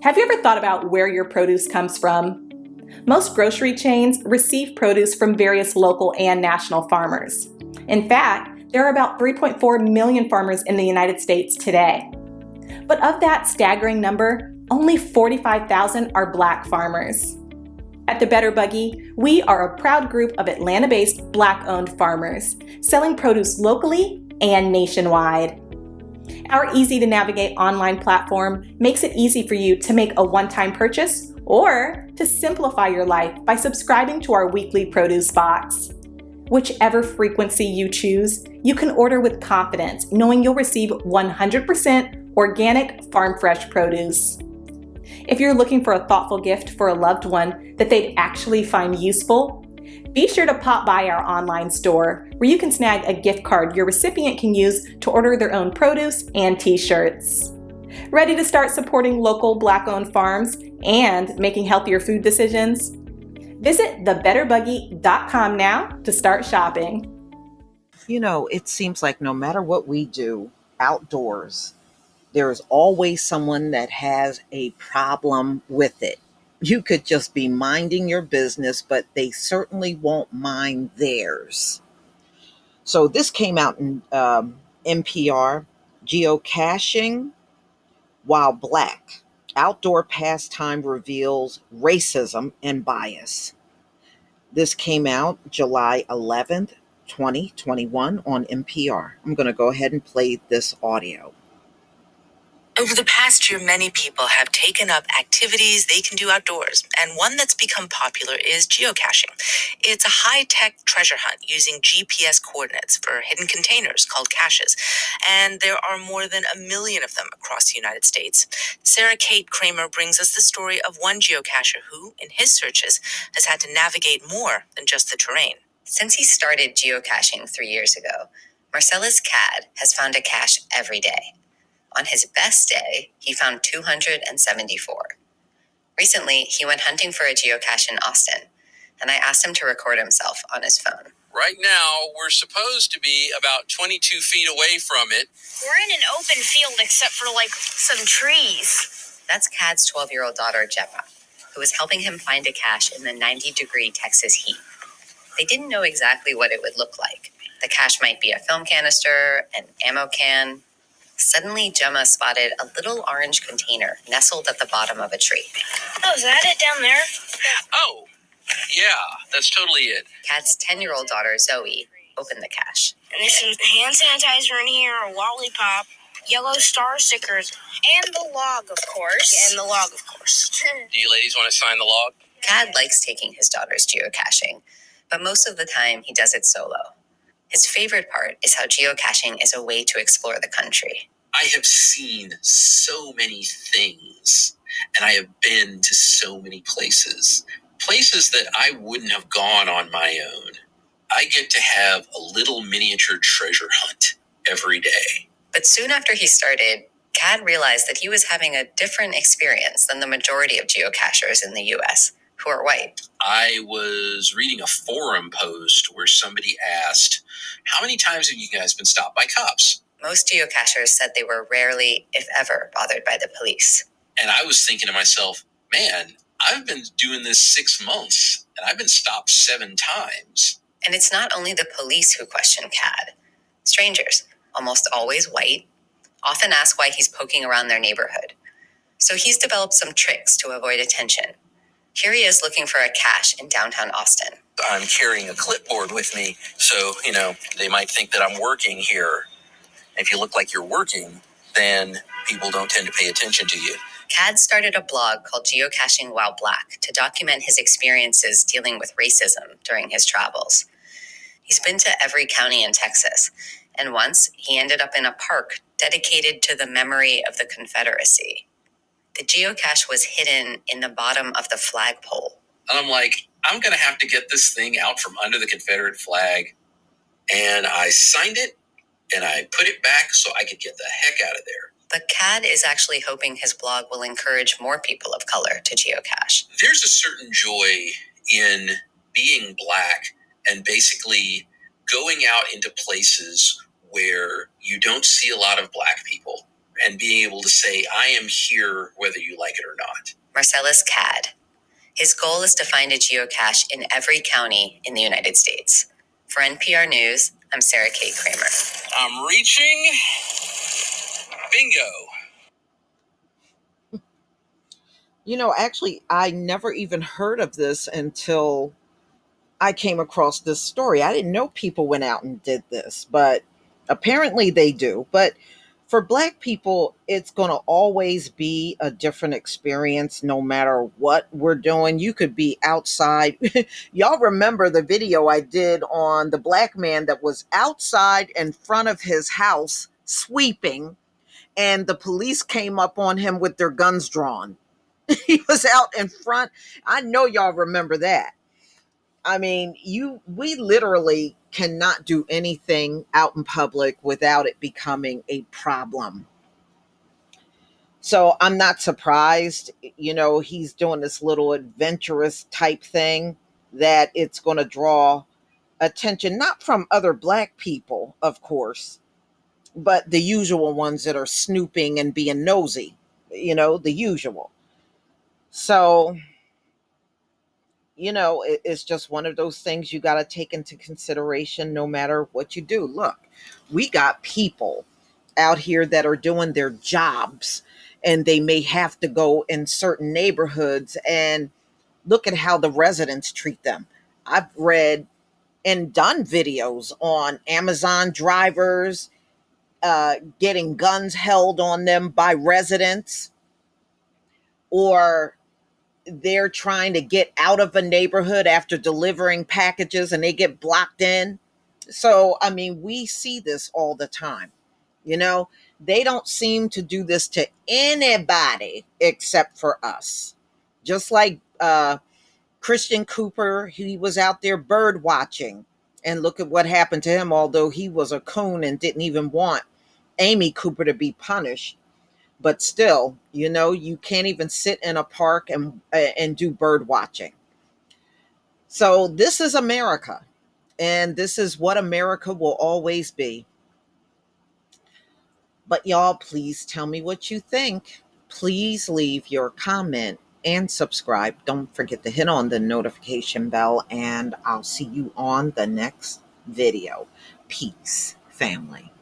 Have you ever thought about where your produce comes from? Most grocery chains receive produce from various local and national farmers. In fact, there are about 3.4 million farmers in the United States today. But of that staggering number, only 45,000 are Black farmers. At the Better Buggy, we are a proud group of Atlanta-based Black-owned farmers, selling produce locally and nationwide. Our easy-to-navigate online platform makes it easy for you to make a one-time purchase or to simplify your life by subscribing to our weekly produce box. Whichever frequency you choose, you can order with confidence, knowing you'll receive 100% organic farm-fresh produce. If you're looking for a thoughtful gift for a loved one that they'd actually find useful, be sure to pop by our online store where you can snag a gift card your recipient can use to order their own produce and t-shirts. Ready to start supporting local Black-owned farms and making healthier food decisions? Visit thebetterbuggy.com now to start shopping. You know, it seems like no matter what we do outdoors, there is always someone that has a problem with it. You could just be minding your business, but they certainly won't mind theirs. So this came out in NPR, Geocaching While-Black. Outdoor pastime reveals racism and bias. This came out July 11th, 2021 on NPR. I'm going to go ahead and play this audio. Over the past year, many people have taken up activities they can do outdoors, and one that's become popular is geocaching. It's a high-tech treasure hunt using GPS coordinates for hidden containers called caches, and there are more than 1 million of them across the United States. Sarah Kate Kramer brings us the story of one geocacher who, in his searches, has had to navigate more than just the terrain. Since he started geocaching 3 years ago, Marcellus Cad has found a cache every day. On his best day, he found 274. Recently, he went hunting for a geocache in Austin, and I asked him to record himself on his phone. Right now, we're supposed to be about 22 feet away from it. We're in an open field except for, some trees. That's Cad's 12-year-old daughter, Gemma, who was helping him find a cache in the 90-degree Texas heat. They didn't know exactly what it would look like. The cache might be a film canister, an ammo can. Suddenly, Gemma spotted a little orange container nestled at the bottom of a tree. Oh, is that it down there? Oh, yeah, that's totally it. Cad's 10-year-old daughter, Zoe, opened the cache. And there's some hand sanitizer in here, a lollipop, yellow star stickers, and the log, of course. Do you ladies want to sign the log? Cad likes taking his daughters geocaching, but most of the time he does it solo. His favorite part is how geocaching is a way to explore the country. I have seen so many things, and I have been to so many places that I wouldn't have gone on my own. I get to have a little miniature treasure hunt every day. But soon after he started, Cad realized that he was having a different experience than the majority of geocachers in the U.S., who are white. I was reading a forum post where somebody asked, how many times have you guys been stopped by cops? Most geocachers said they were rarely, if ever, bothered by the police. And I was thinking to myself, man, I've been doing this 6 months and I've been stopped 7 times. And it's not only the police who question Cad. Strangers, almost always white, often ask why he's poking around their neighborhood. So he's developed some tricks to avoid attention. Here he is looking for a cache in downtown Austin. I'm carrying a clipboard with me, so, they might think that I'm working here. If you look like you're working, then people don't tend to pay attention to you. Cad started a blog called Geocaching While-Black to document his experiences dealing with racism during his travels. He's been to every county in Texas, and once he ended up in a park dedicated to the memory of the Confederacy. The geocache was hidden in the bottom of the flagpole. And I'm like, I'm going to have to get this thing out from under the Confederate flag. And I signed it, and I put it back so I could get the heck out of there. But Cad is actually hoping his blog will encourage more people of color to geocache. There's a certain joy in being Black and basically going out into places where you don't see a lot of Black people. and being able to say, I am here whether you like it or not. Marcellus Cad. His goal is to find a geocache in every county in the United States. For NPR News, I'm Sarah Kate Kramer. I'm reaching bingo. Actually, I never even heard of this until I came across this story. I didn't know people went out and did this, but apparently they do. But for Black people, it's going to always be a different experience no matter what we're doing. You could be outside. Y'all remember the video I did on the Black man that was outside in front of his house sweeping, and the police came up on him with their guns drawn. He was out in front. I know y'all remember that. I mean, we literally cannot do anything out in public without it becoming a problem. So I'm not surprised, he's doing this little adventurous type thing, that it's going to draw attention, not from other Black people, of course, but the usual ones that are snooping and being nosy, the usual. So it's just one of those things you got to take into consideration no matter what you do. Look, we got people out here that are doing their jobs, and they may have to go in certain neighborhoods, and look at how the residents treat them. I've read and done videos on Amazon drivers getting guns held on them by residents, or they're trying to get out of a neighborhood after delivering packages and they get blocked in. So, I mean, we see this all the time. They don't seem to do this to anybody except for us. Just like Christian Cooper, he was out there bird watching, and look at what happened to him, although he was a coon and didn't even want Amy Cooper to be punished. But still, you can't even sit in a park and do bird watching. So this is America, and this is what America will always be. But y'all, please tell me what you think. Please leave your comment and subscribe. Don't forget to hit on the notification bell, and I'll see you on the next video. Peace, family.